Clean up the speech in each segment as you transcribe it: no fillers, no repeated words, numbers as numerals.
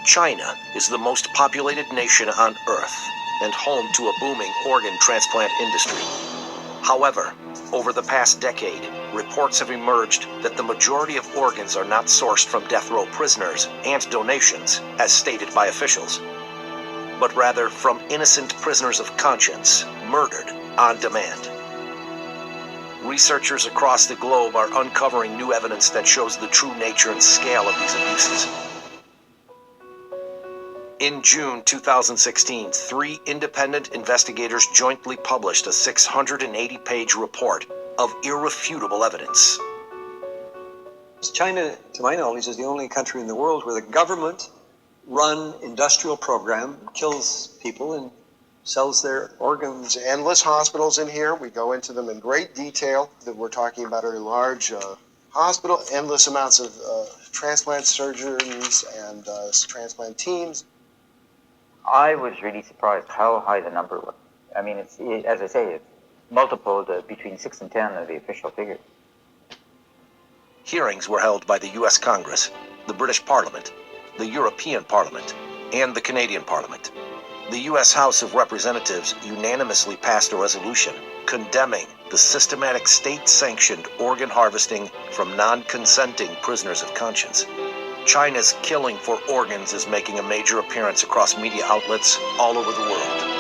China is the most populated nation on Earth and home to a booming organ transplant industry. However, over the past decade, reports have emerged that the majority of organs are not sourced from death row prisoners and donations, as stated by officials, but rather from innocent prisoners of conscience, murdered on demand. Researchers across the globe are uncovering new evidence that shows the true nature and scale of these abuses. In June 2016, 3 independent investigators jointly published a 680-page report of irrefutable evidence. China, to my knowledge, is the only country in the world where the government-run industrial program kills people and sells their organs. Endless hospitals in here. We go into them in great detail. That we're talking about a very large hospital, endless amounts of transplant surgeons and transplant teams. I was really surprised how high the number was. I mean, as I say, it's multiple between 6 and 10 of the official figure. Hearings were held by the U.S. Congress, the British Parliament, the European Parliament, and the Canadian Parliament. The U.S. House of Representatives unanimously passed a resolution condemning the systematic state-sanctioned organ harvesting from non-consenting prisoners of conscience. China's killing for organs is making a major appearance across media outlets all over the world.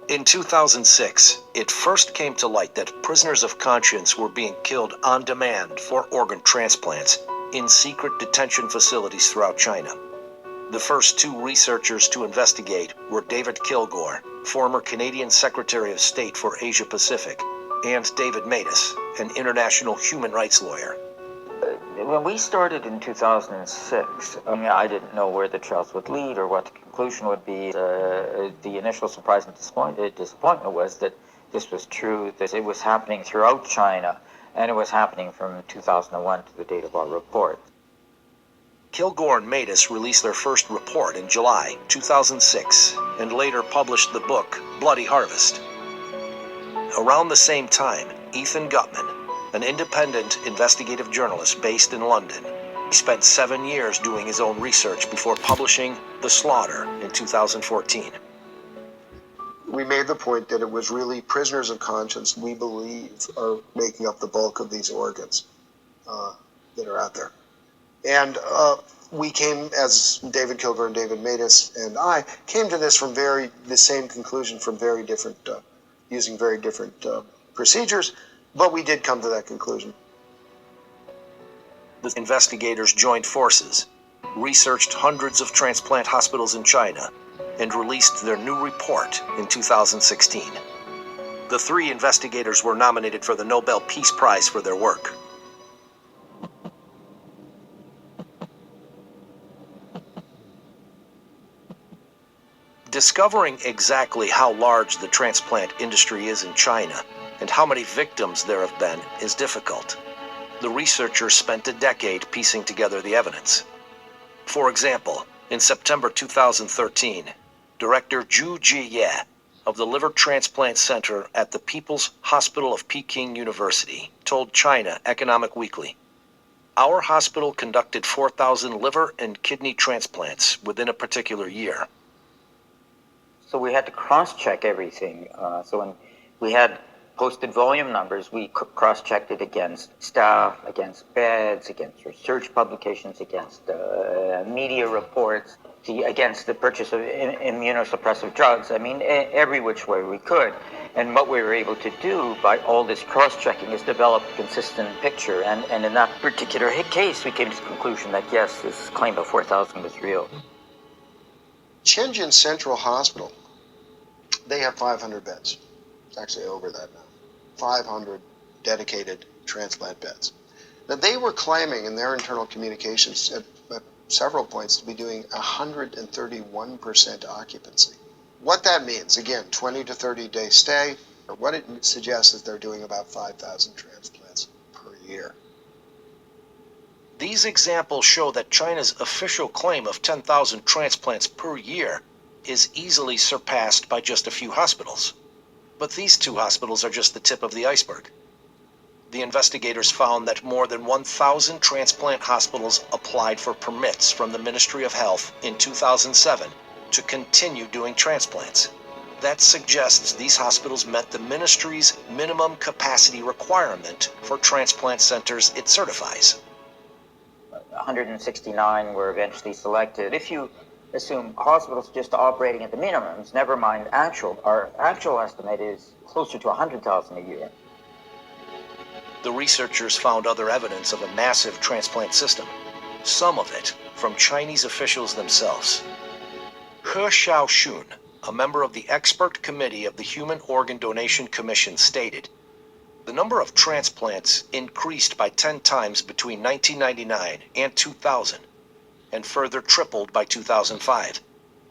In 2006, it first came to light that prisoners of conscience were being killed on demand for organ transplants in secret detention facilities throughout China. The first 2 researchers to investigate were David Kilgore, former Canadian Secretary of State for Asia Pacific, and David Matus, an international human rights lawyer. When we started in 2006, I didn't know where the trials would lead or what the conclusion would be. The initial surprise and disappointment was that this was true, that it was happening throughout China, and it was happening from 2001 to the date of our report. Kilgore and Matus released their first report in July 2006 and later published the book Bloody Harvest. Around the same time, Ethan Gutman, an independent investigative journalist based in London, spent 7 years doing his own research before publishing The Slaughter in 2014. We made the point that it was really prisoners of conscience, we believe, are making up the bulk of these organs that are out there. And we came, as David Kilgore and David Matus and I, came to this from the same conclusion from very different, using very different procedures, but we did come to that conclusion. The investigators joined forces, researched hundreds of transplant hospitals in China, and released their new report in 2016. The 3 investigators were nominated for the Nobel Peace Prize for their work. Discovering exactly how large the transplant industry is in China and how many victims there have been is difficult. The researchers spent a decade piecing together the evidence. For example, in September 2013, Director Zhu Jiye of the Liver Transplant Center at the People's Hospital of Peking University told China Economic Weekly, "Our hospital conducted 4,000 liver and kidney transplants within a particular year." So we had to cross-check everything. So when we had posted volume numbers, we cross-checked it against staff, against beds, against research publications, against media reports, against the purchase of immunosuppressive drugs. I mean, every which way we could. And what we were able to do by all this cross-checking is develop a consistent picture. And in that particular case, we came to the conclusion that, yes, this claim of 4,000 was real. Shenzhen Central Hospital, they have 500 beds. It's actually over that now. 500 dedicated transplant beds. Now, they were claiming in their internal communications at several points to be doing 131% occupancy. What that means, again, 20 to 30 day stay, or what it suggests is they're doing about 5,000 transplants per year. These examples show that China's official claim of 10,000 transplants per year is easily surpassed by just a few hospitals. But these two hospitals are just the tip of the iceberg. The investigators found that more than 1,000 transplant hospitals applied for permits from the Ministry of Health in 2007 to continue doing transplants. That suggests these hospitals met the ministry's minimum capacity requirement for transplant centers it certifies. 169 were eventually selected. If you assume hospitals just operating at the minimums, never mind our actual estimate is closer to 100,000 a year. The researchers found other evidence of a massive transplant system, some of it from Chinese officials themselves. He Xiaoxun, a member of the expert committee of the Human Organ Donation Commission, stated, "The number of transplants increased by 10 times between 1999 and 2000, and further tripled by 2005.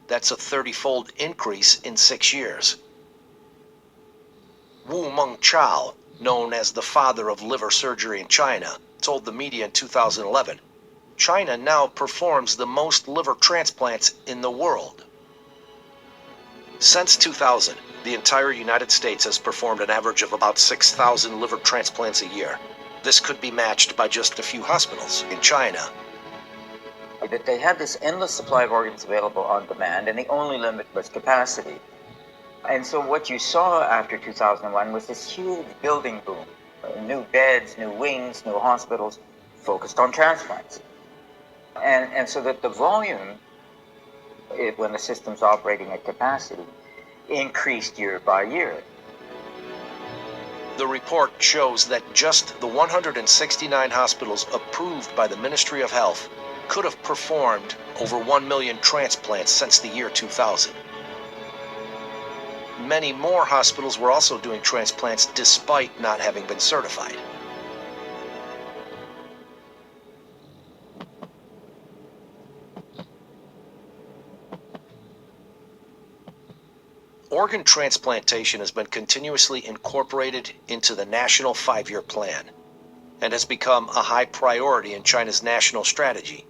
That's a 30-fold increase in 6 years." Wu Mengchao, known as the father of liver surgery in China, told the media in 2011, "China now performs the most liver transplants in the world." Since 2000, the entire United States has performed an average of about 6,000 liver transplants a year. This could be matched by just a few hospitals in China. That they had this endless supply of organs available on demand, and the only limit was capacity. And so what you saw after 2001 was this huge building boom. New beds, new wings, new hospitals focused on transplants. And so that the volume, when the system's operating at capacity, increased year by year. The report shows that just the 169 hospitals approved by the Ministry of Health could have performed over 1 million transplants since the year 2000. Many more hospitals were also doing transplants despite not having been certified. Organ transplantation has been continuously incorporated into the National 5-Year Plan and has become a high priority in China's national strategy.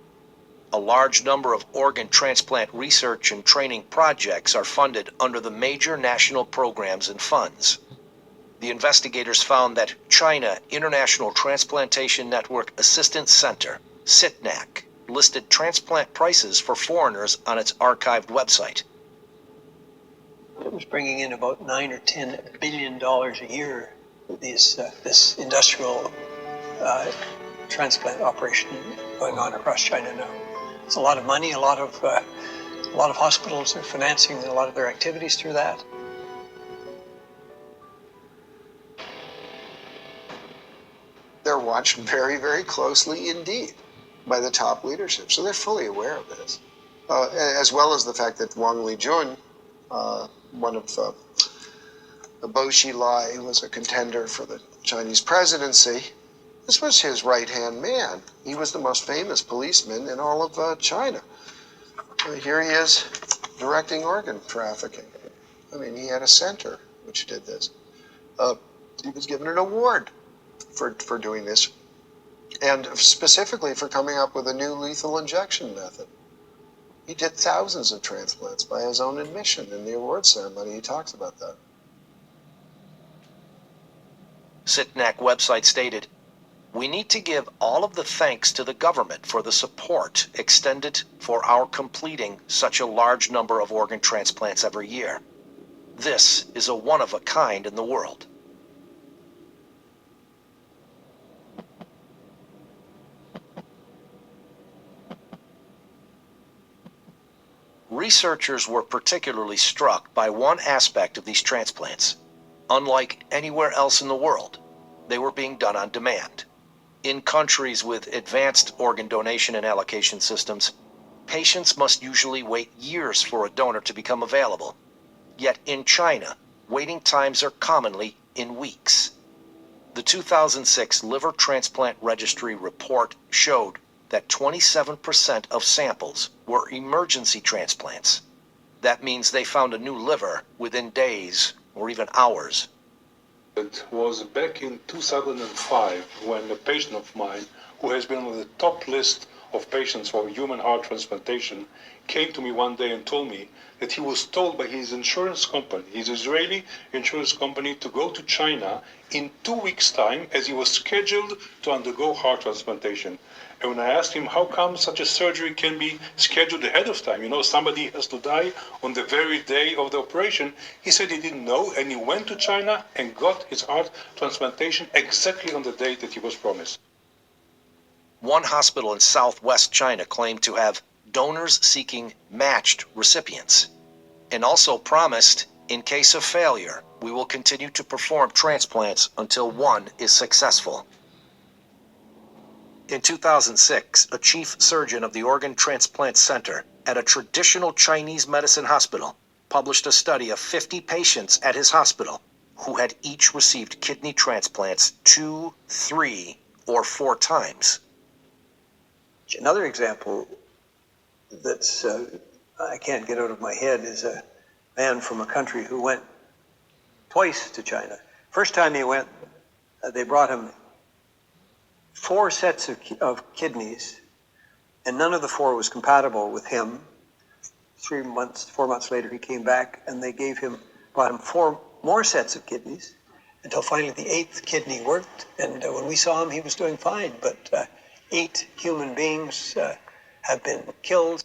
A large number of organ transplant research and training projects are funded under the major national programs and funds. The investigators found that China International Transplantation Network Assistance Center, CITNAC, listed transplant prices for foreigners on its archived website. It was bringing in about $9 or $10 billion a year. This industrial transplant operation going on across China now. It's a lot of money. A lot of hospitals are financing a lot of their activities through that. They're watched very, very closely indeed by the top leadership. So they're fully aware of this, as well as the fact that Wang Lijun, one of Bo Xilai, who was a contender for the Chinese presidency, this was his right-hand man. He was the most famous policeman in all of China. Here he is directing organ trafficking. I mean, he had a center which did this. He was given an award for doing this, and specifically for coming up with a new lethal injection method. He did thousands of transplants by his own admission in the award ceremony. He talks about that. CITNAC website stated, "We need to give all of the thanks to the government for the support extended for our completing such a large number of organ transplants every year. This is a one-of-a-kind in the world." Researchers were particularly struck by one aspect of these transplants. Unlike anywhere else in the world, they were being done on demand. In countries with advanced organ donation and allocation systems, patients must usually wait years for a donor to become available. Yet in China, waiting times are commonly in weeks. The 2006 Liver Transplant Registry report showed that 27% of samples were emergency transplants. That means they found a new liver within days or even hours. happened was back in 2005 when a patient of mine who has been on the top list of patients for human heart transplantation came to me one day and told me that he was told by his insurance company, his Israeli insurance company, to go to China in 2 weeks' time as he was scheduled to undergo heart transplantation. And when I asked him how come such a surgery can be scheduled ahead of time, somebody has to die on the very day of the operation, he said he didn't know, and he went to China and got his heart transplantation exactly on the date that he was promised. One hospital in southwest China claimed to have donors seeking matched recipients, and also promised, in case of failure, we will continue to perform transplants until one is successful. In 2006, a chief surgeon of the Organ Transplant Center at a traditional Chinese medicine hospital published a study of 50 patients at his hospital who had each received kidney transplants 2, 3, or 4 times. Another example that's I can't get out of my head is a man from a country who went twice to China. First time he went, they brought him 4 sets of kidneys, and none of the 4 was compatible with him. 4 months later, he came back, and they brought him 4 more sets of kidneys, until finally the 8th kidney worked. And when we saw him, he was doing fine. But 8 human beings have been killed.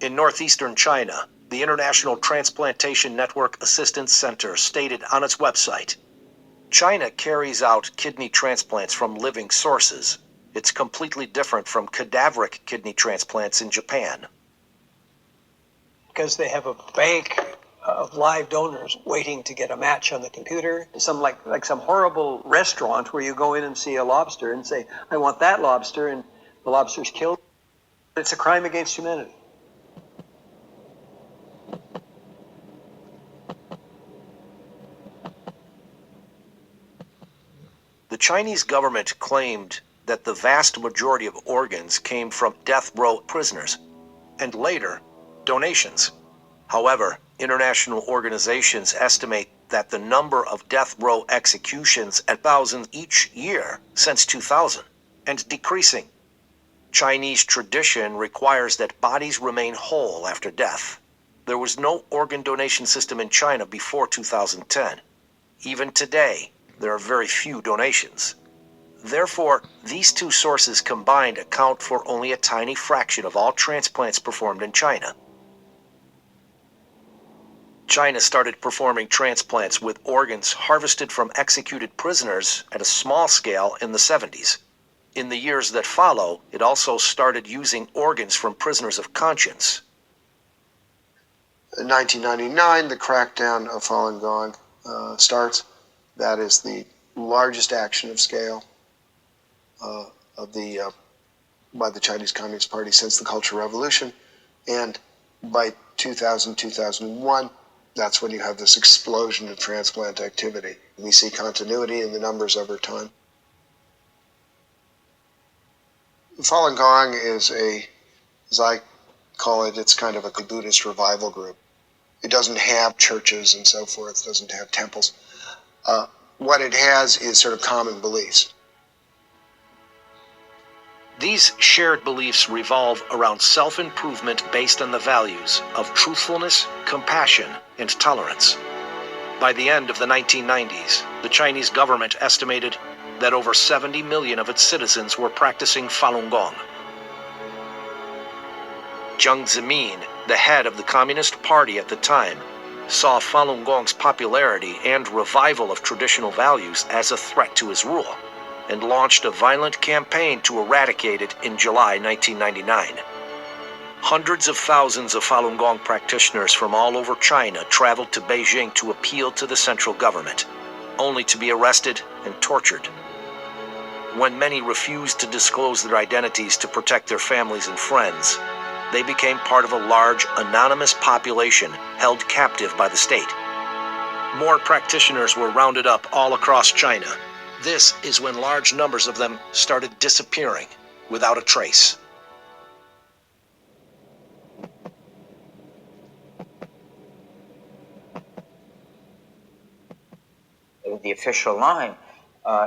In northeastern China, the International Transplantation Network Assistance Center stated on its website, China carries out kidney transplants from living sources. It's completely different from cadaveric kidney transplants in Japan. Because they have a bank of live donors waiting to get a match on the computer. Some like some horrible restaurant where you go in and see a lobster and say, I want that lobster, and the lobster's killed. It's a crime against humanity. The Chinese government claimed that the vast majority of organs came from death row prisoners, and later, donations. However, international organizations estimate that the number of death row executions at 1,000 each year since 2000, and decreasing. Chinese tradition requires that bodies remain whole after death. There was no organ donation system in China before 2010. Even today, there are very few donations. Therefore, these two sources combined account for only a tiny fraction of all transplants performed in China. China started performing transplants with organs harvested from executed prisoners at a small scale in the 70s. In the years that follow, it also started using organs from prisoners of conscience. In 1999, the crackdown of Falun Gong starts. That is the largest action of scale by the Chinese Communist Party since the Cultural Revolution. And by 2000, 2001, that's when you have this explosion of transplant activity. We see continuity in the numbers over time. Falun Gong is as I call it, it's kind of a Buddhist revival group. It doesn't have churches and so forth, it doesn't have temples. What it has is sort of common beliefs. These shared beliefs revolve around self-improvement based on the values of truthfulness, compassion, and tolerance. By the end of the 1990s, the Chinese government estimated that over 70 million of its citizens were practicing Falun Gong. Jiang Zemin, the head of the Communist Party at the time, saw Falun Gong's popularity and revival of traditional values as a threat to his rule, and launched a violent campaign to eradicate it in July 1999. Hundreds of thousands of Falun Gong practitioners from all over China traveled to Beijing to appeal to the central government, only to be arrested and tortured. When many refused to disclose their identities to protect their families and friends, they became part of a large, anonymous population held captive by the state. More practitioners were rounded up all across China. This is when large numbers of them started disappearing without a trace. the official line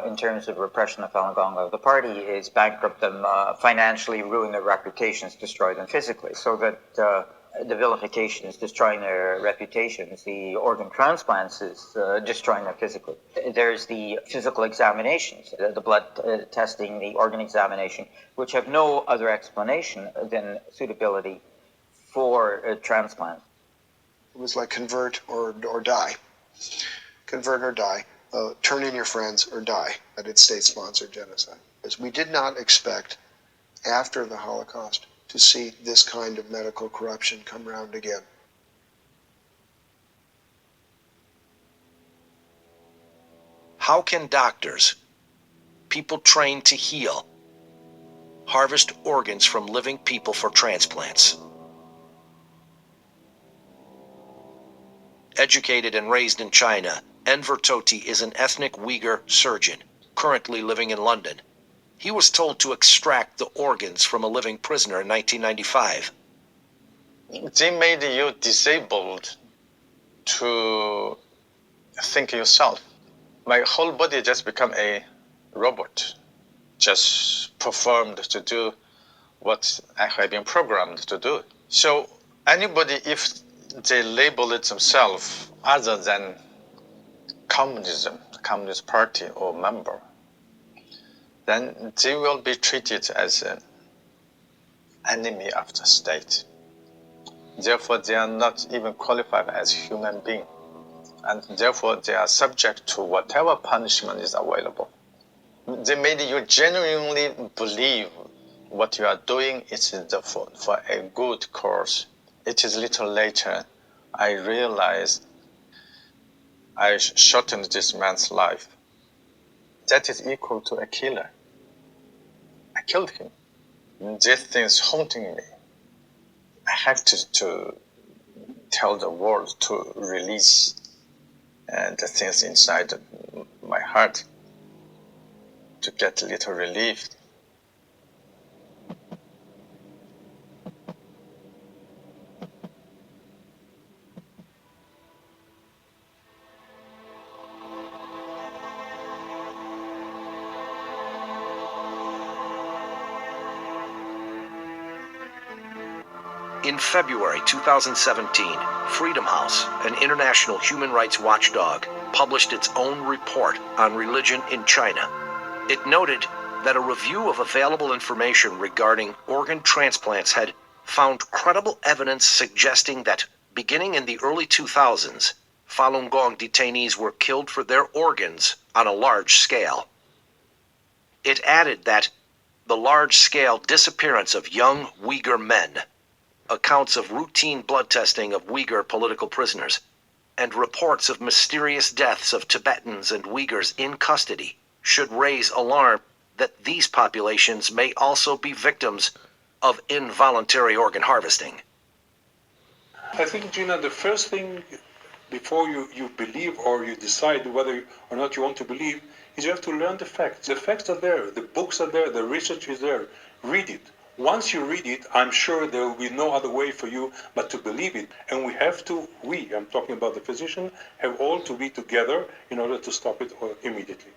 in terms of repression of Falun Gong of the party is bankrupt them financially, ruin their reputations, destroy them physically. So that the vilification is destroying their reputations. The organ transplants is destroying them physically. There's the physical examinations, the blood testing, the organ examination, which have no other explanation than suitability for a transplant. It was like convert or die. Convert or die. Turn in your friends or die. United States-sponsored genocide. Because we did not expect, after the Holocaust, to see this kind of medical corruption come round again. How can doctors, people trained to heal, harvest organs from living people for transplants? Educated and raised in China, Enver Tohti is an ethnic Uyghur surgeon, currently living in London. He was told to extract the organs from a living prisoner in 1995. They made you disabled to think yourself. My whole body just become a robot, just performed to do what I have been programmed to do. So anybody, if they label it themselves other than communism, Communist Party or member, then they will be treated as an enemy of the state. Therefore, they are not even qualified as human beings. And therefore, they are subject to whatever punishment is available. They made you genuinely believe what you are doing is for a good cause. It is little later I realized I shortened this man's life. That is equal to a killer. I killed him. This thing is haunting me. I have to tell the world to release the things inside my heart to get a little relief. In February 2017, Freedom House, an international human rights watchdog, published its own report on religion in China. It noted that a review of available information regarding organ transplants had found credible evidence suggesting that beginning in the early 2000s, Falun Gong detainees were killed for their organs on a large scale. It added that the large-scale disappearance of young Uyghur men, accounts of routine blood testing of Uyghur political prisoners, and reports of mysterious deaths of Tibetans and Uyghurs in custody should raise alarm that these populations may also be victims of involuntary organ harvesting. I think, Gina, the first thing before you believe or you decide whether or not you want to believe is you have to learn the facts. The facts are there, the books are there, the research is there. Read it. Once you read it, I'm sure there will be no other way for you but to believe it. And we have to, I'm talking about the physician, have all to be together in order to stop it immediately.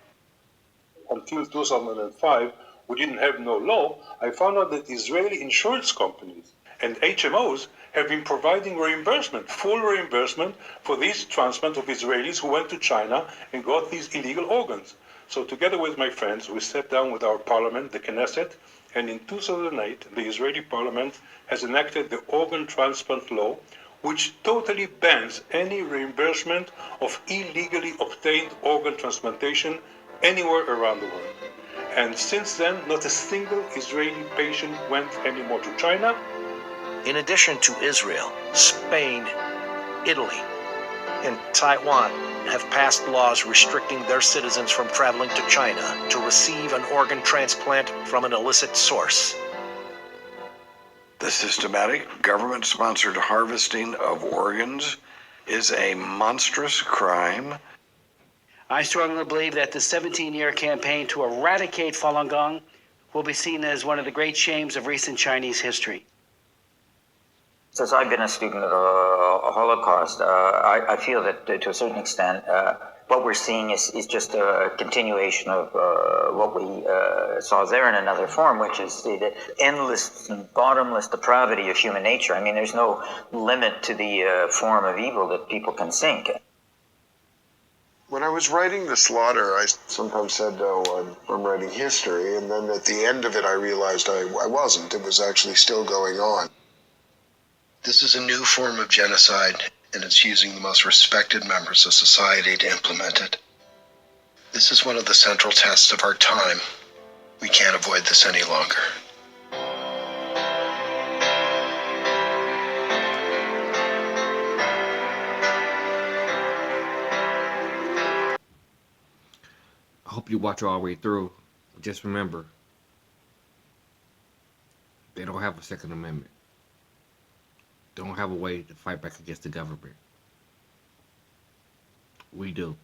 Until 2005, we didn't have no law. I found out that Israeli insurance companies and HMOs have been providing reimbursement, full reimbursement for these transplant of Israelis who went to China and got these illegal organs. So together with my friends, we sat down with our parliament, the Knesset, and in 2008, the Israeli parliament has enacted the organ transplant law, which totally bans any reimbursement of illegally obtained organ transplantation anywhere around the world. And since then, not a single Israeli patient went anymore to China. In addition to Israel, Spain, Italy, and Taiwan have passed laws restricting their citizens from traveling to China to receive an organ transplant from an illicit source. The systematic government-sponsored harvesting of organs is a monstrous crime. I strongly believe that the 17-year campaign to eradicate Falun Gong will be seen as one of the great shames of recent Chinese history. Since I've been a student of the Holocaust, I feel that to a certain extent, what we're seeing is just a continuation of what we saw there in another form, which is the endless and bottomless depravity of human nature. I mean, there's no limit to the form of evil that people can sink. When I was writing The Slaughter, I sometimes said, oh, I'm writing history, and then at the end of it I realized I wasn't. It was actually still going on. This is a new form of genocide, and it's using the most respected members of society to implement it. This is one of the central tests of our time. We can't avoid this any longer. I hope you watch all the way through. Just remember, they don't have a Second Amendment. They don't have a way to fight back against the government. We do.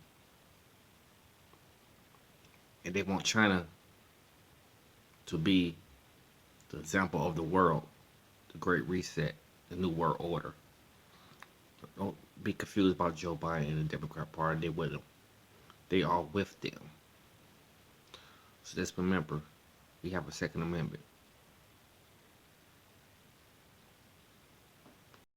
And they want China to be the example of the world, the Great Reset, the New World Order. Don't be confused about Joe Biden and the Democrat Party. They with them. They are with them. So just remember, we have a Second Amendment.